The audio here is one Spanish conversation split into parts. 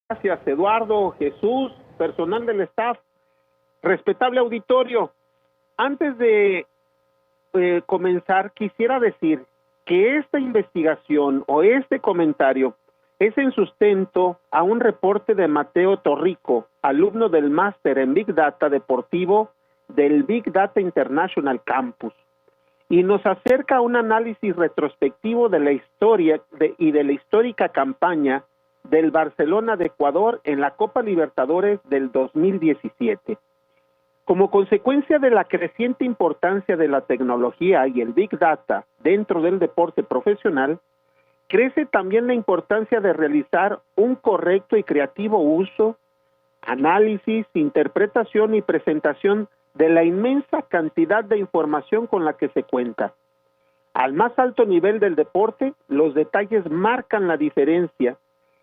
Gracias, Eduardo, Jesús, personal del staff, respetable auditorio. Antes de comenzar, quisiera decir que esta investigación o este comentario es en sustento a un reporte de Mateo Torrico, alumno del máster en Big Data deportivo del Big Data International Campus, y nos acerca a un análisis retrospectivo de la historia y de la histórica campaña del Barcelona de Ecuador en la Copa Libertadores del 2017. Como consecuencia de la creciente importancia de la tecnología y el Big Data dentro del deporte profesional, crece también la importancia de realizar un correcto y creativo uso, análisis, interpretación y presentación de la inmensa cantidad de información con la que se cuenta. Al más alto nivel del deporte, los detalles marcan la diferencia,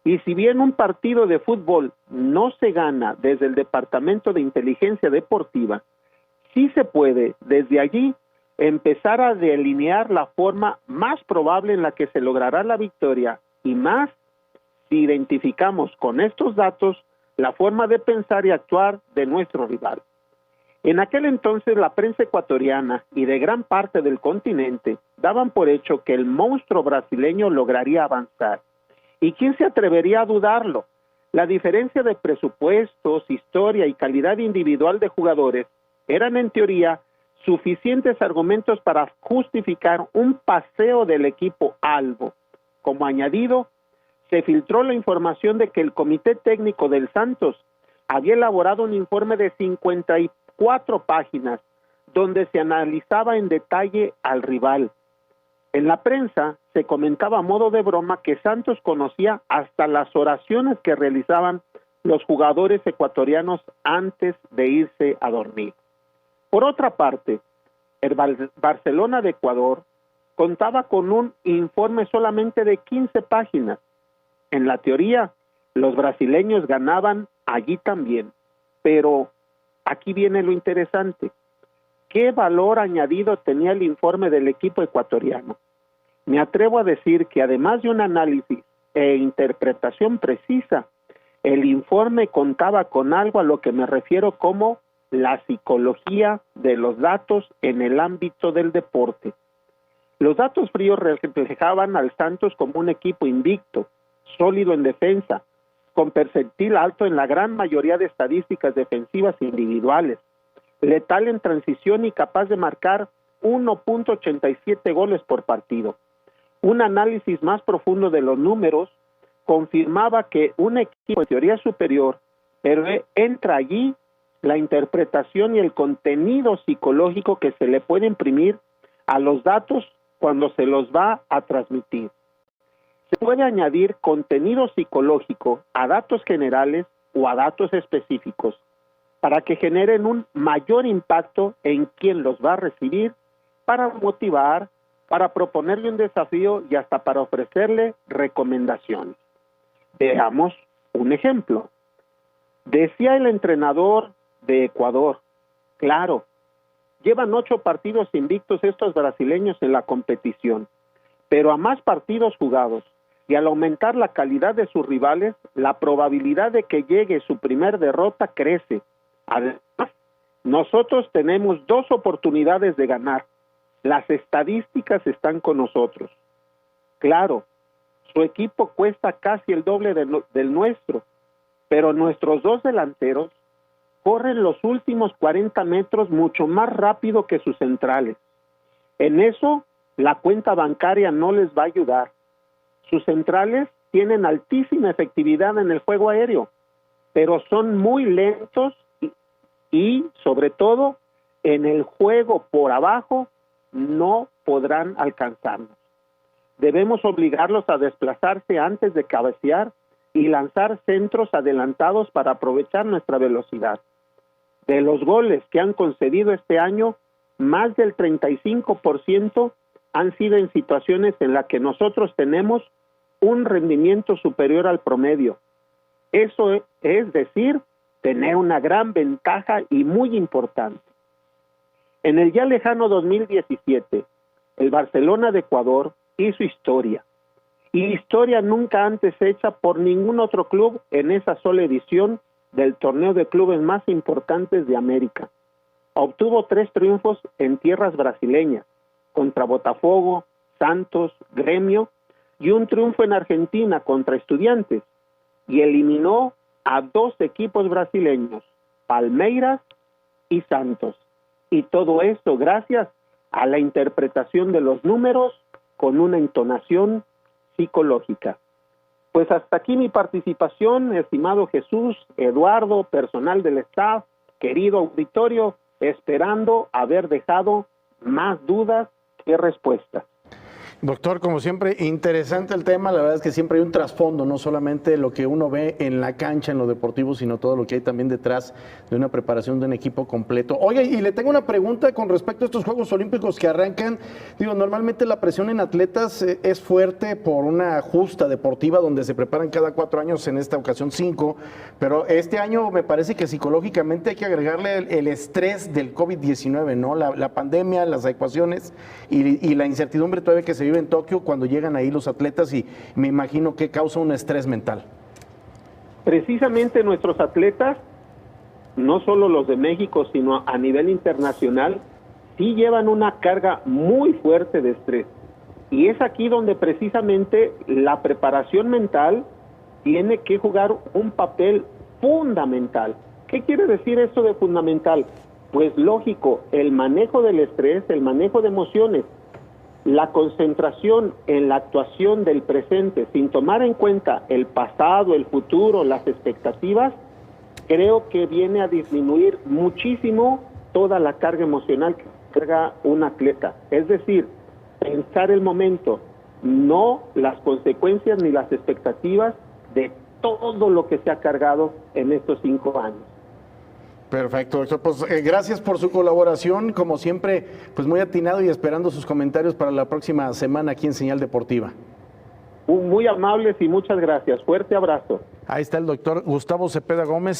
y si bien un partido de fútbol no se gana desde el Departamento de Inteligencia Deportiva, sí se puede, desde allí, empezar a delinear la forma más probable en la que se logrará la victoria, y más si identificamos con estos datos la forma de pensar y actuar de nuestro rival. En aquel entonces la prensa ecuatoriana y de gran parte del continente daban por hecho que el monstruo brasileño lograría avanzar. ¿Y quién se atrevería a dudarlo? La diferencia de presupuestos, historia y calidad individual de jugadores eran en teoría suficientes argumentos para justificar un paseo del equipo albo. Como añadido, se filtró la información de que el Comité Técnico del Santos había elaborado un informe de 54 páginas donde se analizaba en detalle al rival. En la prensa se comentaba a modo de broma que Santos conocía hasta las oraciones que realizaban los jugadores ecuatorianos antes de irse a dormir. Por otra parte, el Barcelona de Ecuador contaba con un informe solamente de 15 páginas. En la teoría, los brasileños ganaban allí también, pero aquí viene lo interesante. ¿Qué valor añadido tenía el informe del equipo ecuatoriano? Me atrevo a decir que además de un análisis e interpretación precisa, el informe contaba con algo a lo que me refiero como la psicología de los datos en el ámbito del deporte. Los datos fríos reflejaban al Santos como un equipo invicto, sólido en defensa, con percentil alto en la gran mayoría de estadísticas defensivas individuales, letal en transición y capaz de marcar 1.87 goles por partido. Un análisis más profundo de los números confirmaba que un equipo en teoría superior, pero entra allí la interpretación y el contenido psicológico que se le puede imprimir a los datos cuando se los va a transmitir. Se puede añadir contenido psicológico a datos generales o a datos específicos para que generen un mayor impacto en quien los va a recibir, para motivar, para proponerle un desafío y hasta para ofrecerle recomendaciones. Veamos un ejemplo. Decía el entrenador de Ecuador, claro, llevan 8 partidos invictos estos brasileños en la competición, pero a más partidos jugados y al aumentar la calidad de sus rivales, la probabilidad de que llegue su primer derrota crece. Además, nosotros tenemos 2 oportunidades de ganar. Las estadísticas están con nosotros. Claro, su equipo cuesta casi el doble del nuestro, pero nuestros 2 delanteros corren los últimos 40 metros mucho más rápido que sus centrales. En eso, la cuenta bancaria no les va a ayudar. Sus centrales tienen altísima efectividad en el juego aéreo, pero son muy lentos y sobre todo, en el juego por abajo, no podrán alcanzarnos. Debemos obligarlos a desplazarse antes de cabecear y lanzar centros adelantados para aprovechar nuestra velocidad. De los goles que han concedido este año, más del 35% han sido en situaciones en las que nosotros tenemos un rendimiento superior al promedio. Eso es decir, tener una gran ventaja y muy importante. En el ya lejano 2017, el Barcelona de Ecuador hizo historia. historia nunca antes hecha por ningún otro club en esa sola edición del torneo de clubes más importantes de América. Obtuvo 3 triunfos en tierras brasileñas, contra Botafogo, Santos, Gremio, y un triunfo en Argentina contra Estudiantes, y eliminó a 2 equipos brasileños, Palmeiras y Santos. Y todo esto gracias a la interpretación de los números con una entonación psicológica. Pues hasta aquí mi participación, estimado Jesús, Eduardo, personal del staff, querido auditorio, esperando haber dejado más dudas que respuestas. Doctor, como siempre, interesante el tema. La verdad es que siempre hay un trasfondo, no solamente lo que uno ve en la cancha, en lo deportivo, sino todo lo que hay también detrás de una preparación de un equipo completo. Oye, y le tengo una pregunta con respecto a estos Juegos Olímpicos que arrancan. Digo, normalmente la presión en atletas es fuerte por una justa deportiva donde se preparan cada 4 años, en esta ocasión 5, pero este año me parece que psicológicamente hay que agregarle el estrés del COVID-19, ¿no? La pandemia, las ecuaciones y la incertidumbre todavía que se vive en Tokio cuando llegan ahí los atletas, y me imagino que causa un estrés mental. Precisamente nuestros atletas, no solo los de México, sino a nivel internacional, sí llevan una carga muy fuerte de estrés. Y es aquí donde precisamente la preparación mental tiene que jugar un papel fundamental. ¿Qué quiere decir esto de fundamental? Pues lógico, el manejo del estrés, el manejo de emociones, la concentración en la actuación del presente sin tomar en cuenta el pasado, el futuro, las expectativas, creo que viene a disminuir muchísimo toda la carga emocional que carga un atleta. Es decir, pensar el momento, no las consecuencias ni las expectativas de todo lo que se ha cargado en estos 5 años. Perfecto, doctor. Pues gracias por su colaboración, como siempre, pues muy atinado, y esperando sus comentarios para la próxima semana aquí en Señal Deportiva. Muy amables y muchas gracias. Fuerte abrazo. Ahí está el doctor Gustavo Cepeda Gómez,